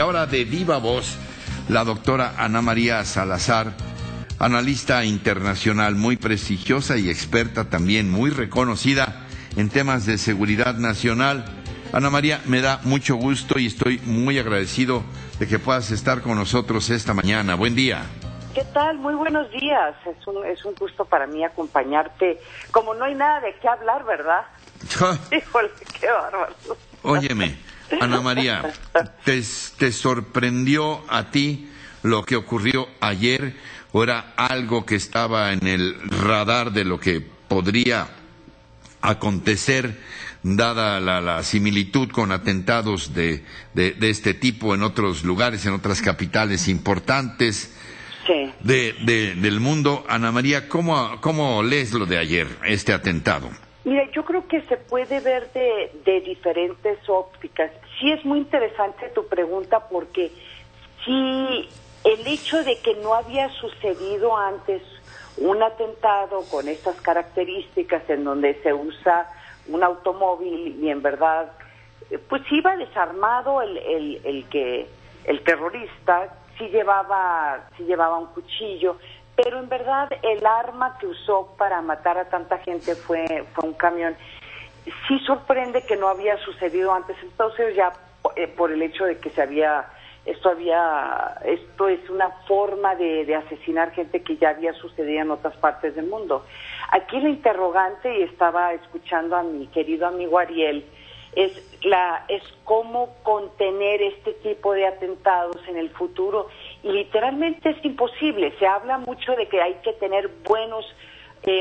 Ahora de viva voz, la doctora Ana María Salazar, analista internacional muy prestigiosa y experta también muy reconocida en temas de seguridad nacional. Ana María, me da mucho gusto y estoy muy agradecido de que puedas estar con nosotros esta mañana. Buen día. ¿Qué tal? Muy buenos días. Es un gusto para mí acompañarte. Como no hay nada de qué hablar, ¿verdad? Híjole, qué bárbaro. Óyeme, Ana María, ¿te sorprendió a ti lo que ocurrió ayer o era algo que estaba en el radar de lo que podría acontecer dada la similitud con atentados de este tipo en otros lugares, en otras capitales importantes del mundo? Ana María, ¿cómo lees lo de ayer, este atentado? Mira, yo creo que se puede ver de diferentes ópticas. Sí es muy interesante tu pregunta porque sí, el hecho de que no había sucedido antes un atentado con estas características en donde se usa un automóvil y en verdad pues iba desarmado el terrorista, sí llevaba un cuchillo, pero en verdad el arma que usó para matar a tanta gente fue un camión. Sí sorprende que no había sucedido antes, entonces ya por el hecho de que esto es una forma de asesinar gente que ya había sucedido en otras partes del mundo. Aquí la interrogante, y estaba escuchando a mi querido amigo Ariel, es cómo contener este tipo de atentados en el futuro, y literalmente es imposible. Se habla mucho de que hay que tener buenos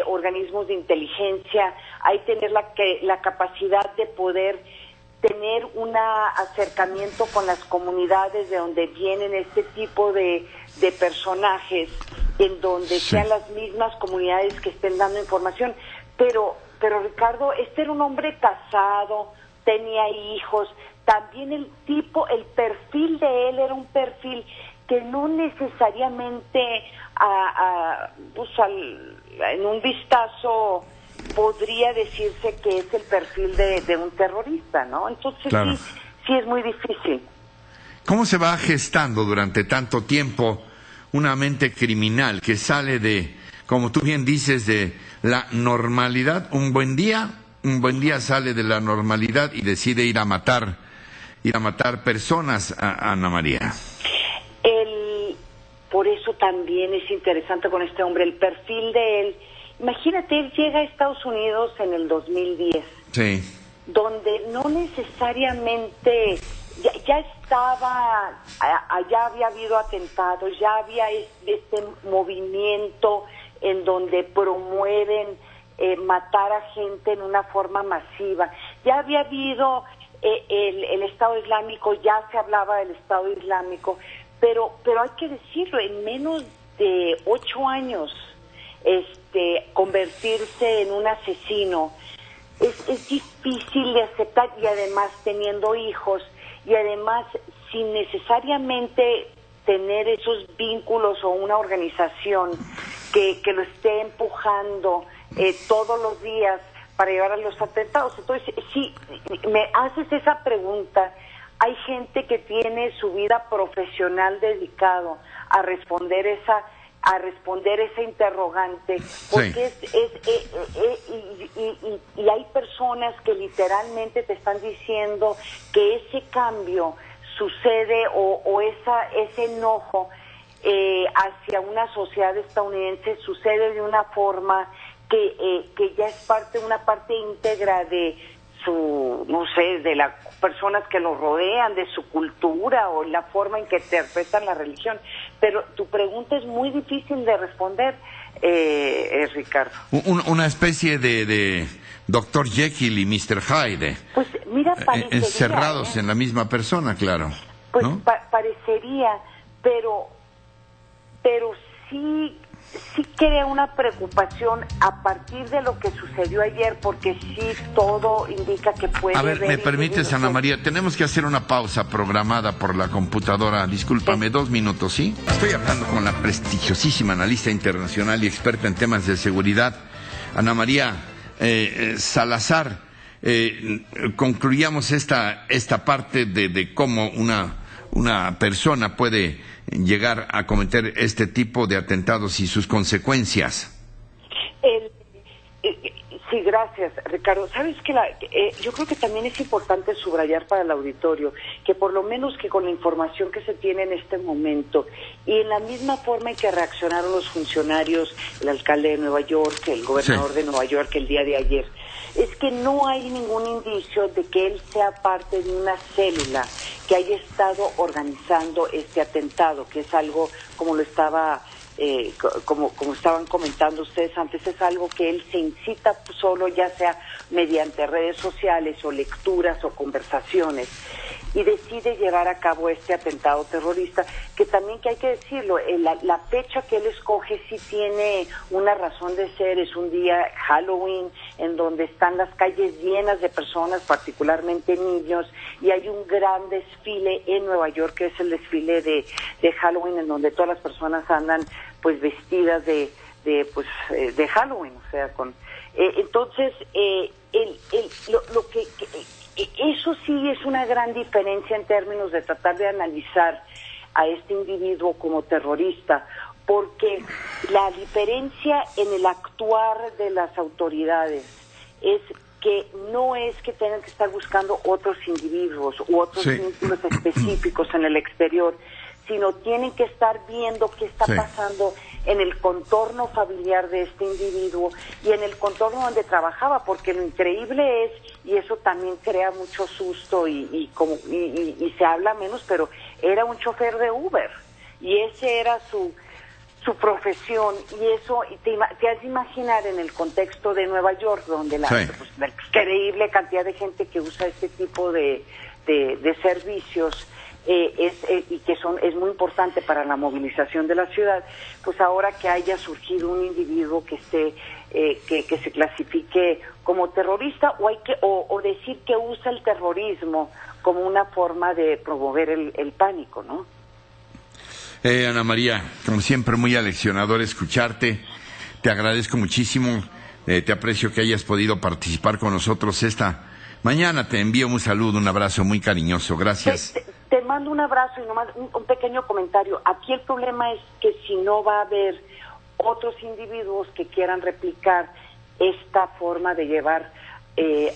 organismos de inteligencia, hay que tener la capacidad de poder tener un acercamiento con las comunidades de donde vienen este tipo de personajes, en donde sean las mismas comunidades que estén dando información. Pero Ricardo, este era un hombre casado, tenía hijos, también el perfil de él era un perfil que no necesariamente en un vistazo podría decirse que es el perfil de un terrorista, ¿no? Entonces claro, sí es muy difícil. ¿Cómo se va gestando durante tanto tiempo una mente criminal que sale de, como tú bien dices, de la normalidad? Un buen día sale de la normalidad y decide ir a matar personas, Ana María. Por eso también es interesante con este hombre, el perfil de él. Imagínate, él llega a Estados Unidos en el 2010, donde no necesariamente ya había habido atentados, ya había este movimiento en donde promueven matar a gente en una forma masiva. Ya había habido el Estado Islámico, ya se hablaba del Estado Islámico, pero hay que decirlo, en menos de 8 años convertirse en un asesino es difícil de aceptar, y además teniendo hijos, y además sin necesariamente tener esos vínculos o una organización que lo esté empujando todos los días para llevar a los atentados. Entonces, si me haces esa pregunta, hay gente que tiene su vida profesional dedicado a responder esa interrogante, porque y hay personas que literalmente te están diciendo que ese cambio sucede o ese enojo hacia una sociedad estadounidense sucede de una forma que ya es una parte íntegra de de las personas que lo rodean, de su cultura o la forma en que interpretan la religión. Pero tu pregunta es muy difícil de responder, Ricardo. Una especie de Dr. Jekyll y Mr. Hyde. Pues mira, parecería, encerrados en la misma persona, claro. Pues ¿no? Parecería, pero sí crea una preocupación a partir de lo que sucedió ayer, porque sí todo indica que puede haber... A ver, ¿me permites, Ana María? Tenemos que hacer una pausa programada por la computadora. Discúlpame, 2 minutos, ¿sí? Estoy hablando con la prestigiosísima analista internacional y experta en temas de seguridad, Ana María Salazar. Concluyamos esta parte de cómo una persona puede llegar a cometer este tipo de atentados y sus consecuencias. Sí, gracias, Ricardo. Sabes que yo creo que también es importante subrayar para el auditorio que por lo menos que con la información que se tiene en este momento y en la misma forma en que reaccionaron los funcionarios, el alcalde de Nueva York, el gobernador de Nueva York el día de ayer, es que no hay ningún indicio de que él sea parte de una célula que haya estado organizando este atentado, que es algo como lo estaba... como estaban comentando ustedes antes, es algo que él se incita solo, ya sea mediante redes sociales o lecturas o conversaciones, y decide llevar a cabo este atentado terrorista, que también, que hay que decirlo, la fecha que él escoge sí tiene una razón de ser. Es un día Halloween en donde están las calles llenas de personas, particularmente niños, y hay un gran desfile en Nueva York, que es el desfile de Halloween, en donde todas las personas andan pues vestidas de Halloween, o sea, entonces eso sí es una gran diferencia en términos de tratar de analizar a este individuo como terrorista, porque la diferencia en el actuar de las autoridades es que no es que tengan que estar buscando otros individuos u otros vínculos específicos en el exterior, sino tienen que estar viendo qué está pasando en el contorno familiar de este individuo y en el contorno donde trabajaba, porque lo increíble es, y eso también crea mucho susto y se habla menos, pero era un chofer de Uber y ese era su profesión, y eso te has de imaginar en el contexto de Nueva York, donde la increíble cantidad de gente que usa este tipo de servicios y que es muy importante para la movilización de la ciudad. Pues ahora que haya surgido un individuo que esté que se clasifique como terrorista, o decir que usa el terrorismo como una forma de promover el pánico, ¿no? Ana María, como siempre, muy aleccionador escucharte. Te agradezco muchísimo. Te aprecio que hayas podido participar con nosotros esta mañana. Te envío un saludo, un abrazo muy cariñoso. Gracias. Te mando un abrazo y nomás un pequeño comentario. Aquí el problema es que si no va a haber otros individuos que quieran replicar esta forma de llevar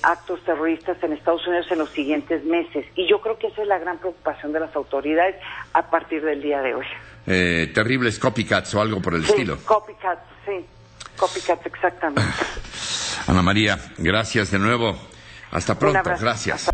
actos terroristas en Estados Unidos en los siguientes meses. Y yo creo que esa es la gran preocupación de las autoridades a partir del día de hoy. Terribles copycats o algo por el estilo. Copycats, exactamente. Ana María, gracias de nuevo. Hasta pronto. Gracias.